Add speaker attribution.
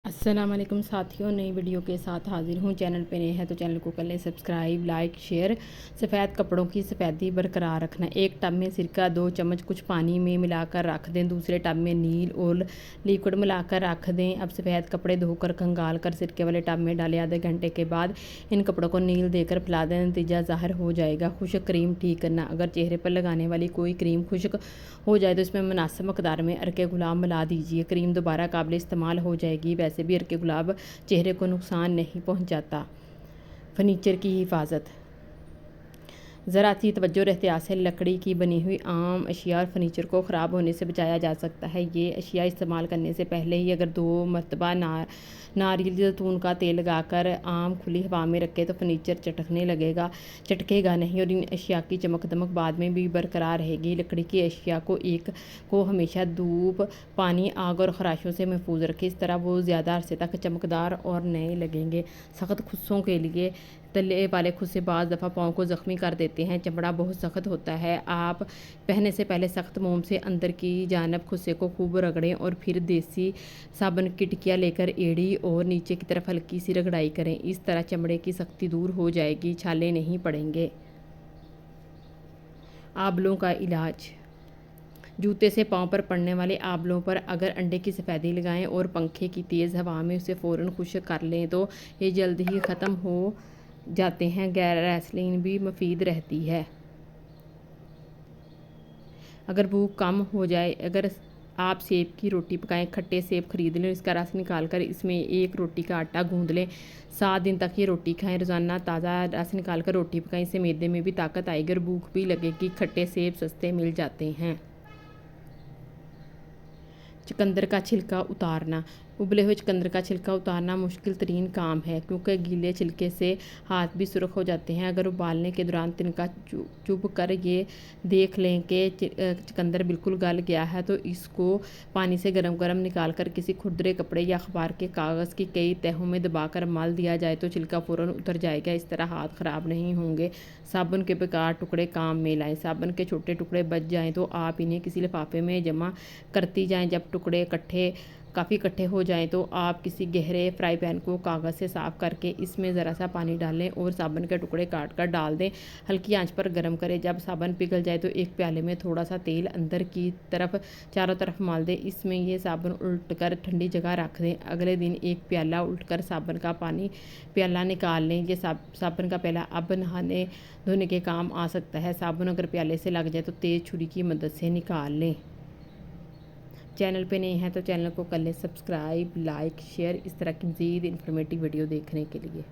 Speaker 1: अस्सलाम वालेकुम साथियों, नई वीडियो के साथ हाजिर हूँ। चैनल पे नए हैं तो चैनल को कर लें सब्सक्राइब, लाइक, शेयर। सफ़ेद कपड़ों की सफ़ेदी बरकरार रखना। एक टब में सिरका 2 चम्मच कुछ पानी में मिलाकर रख दें। दूसरे टब में नील और लिक्विड मिलाकर रख दें। अब सफ़ेद कपड़े धोकर खंगाल कर सिरके वाले टब में डालें। आधे घंटे के बाद इन कपड़ों को नील देकर फैला दें। नतीजा ज़ाहिर हो जाएगा। खुश्क क्रीम ठीक करना। अगर चेहरे पर लगाने वाली कोई क्रीम खुश्क हो जाए तो इसमें मुनासिब मकदार में अर्के गुलाब मिला दीजिए। क्रीम दोबारा काबिल इस्तेमाल हो जाएगी। वैसे भी अर्के गुलाब चेहरे को नुकसान नहीं पहुंचाता। फर्नीचर की हिफाजत। ज़रा सी तवज्जो और एहतियात से लकड़ी की बनी हुई आम अशिया और फर्नीचर को ख़राब होने से बचाया जा सकता है। ये अशिया इस्तेमाल करने से पहले ही अगर 2 मरतबा नारियल जैतून का तेल लगाकर आम खुली हवा में रखें तो फर्नीचर चटकेगा नहीं और इन अशिया की चमक दमक बाद में भी बरकरार रहेगी। लकड़ी की अशिया को हमेशा धूप, पानी, आग और खराशों से महफूज रखें। इस तरह वो ज़्यादा अरसे तक चमकदार और नए लगेंगे। सख्त खुस्सों के लिए तले वाले खुस्से बाज़ दफ़ा पाँव को ज़ख्मी कर देते हैं। चमड़ा बहुत सख्त होता है। आप पहनने से पहले सख्त मोम से अंदर की जानब खुस्से को खूब रगड़ें और फिर देसी साबुन की टिकिया लेकर एड़ी और नीचे की तरफ हल्की सी रगड़ाई करें। इस तरह चमड़े की सख्ती दूर हो जाएगी, छाले नहीं पड़ेंगे। आबलों का इलाज। जूते से पाँव पर पड़ने वाले आबलों पर अगर अंडे की सफ़ेदी लगाएं और पंखे की तेज़ हवा में उसे फ़ौरन खुश्क कर लें तो ये जल्द ही ख़त्म हो जाते हैं। गैसलीन भी मुफीद रहती है। अगर भूख कम हो जाए, अगर आप सेब की रोटी पकाएं, खट्टे सेब खरीद लें, इसका रस निकाल कर इसमें 1 रोटी का आटा गूंद लें। 7 दिन तक ये रोटी खाएं। रोज़ाना ताज़ा रस निकाल कर रोटी पकाएं, इससे मैदे में भी ताकत आएगी और भूख भी लगेगी। खट्टे सेब सस्ते मिल जाते हैं। चुकंदर का छिलका उतारना। उबले हुए चुकंदर का छिलका उतारना मुश्किल तरीन काम है क्योंकि गीले छिलके से हाथ भी सुर्ख हो जाते हैं। अगर उबालने के दौरान तिनका चुभ कर ये देख लें कि चुकंदर बिल्कुल गल गया है तो इसको पानी से गरम गरम निकाल कर किसी खुरदरे कपड़े या अखबार के कागज़ की कई तहों में दबाकर मल दिया जाए तो छिलका फ़ौरन उतर जाएगा। इस तरह हाथ ख़राब नहीं होंगे। साबुन के बेकार टुकड़े काम में लाएं। साबुन के छोटे टुकड़े बच जाएं तो आप इन्हें किसी लिफाफे में जमा करती जाएं। जब टुकड़े काफ़ी इकट्ठे हो जाएं तो आप किसी गहरे फ्राई पैन को कागज़ से साफ़ करके इसमें ज़रा सा पानी डालें और साबुन के टुकड़े काट कर डाल दें। हल्की आंच पर गर्म करें। जब साबुन पिघल जाए तो एक प्याले में थोड़ा सा तेल अंदर की तरफ चारों तरफ मल दें। इसमें ये साबुन उल्ट कर ठंडी जगह रख दें। अगले दिन एक प्याला उल्ट कर साबुन का प्याला निकाल लें। ये साबुन का प्याला अब नहाने धोने के काम आ सकता है। साबुन अगर प्याले से लग जाए तो तेज़ छुरी की मदद से निकाल लें। चैनल पे नए हैं तो चैनल को कर लें सब्सक्राइब, लाइक, शेयर। इस तरह की मज़ीद इन्फॉर्मेटिव वीडियो देखने के लिए।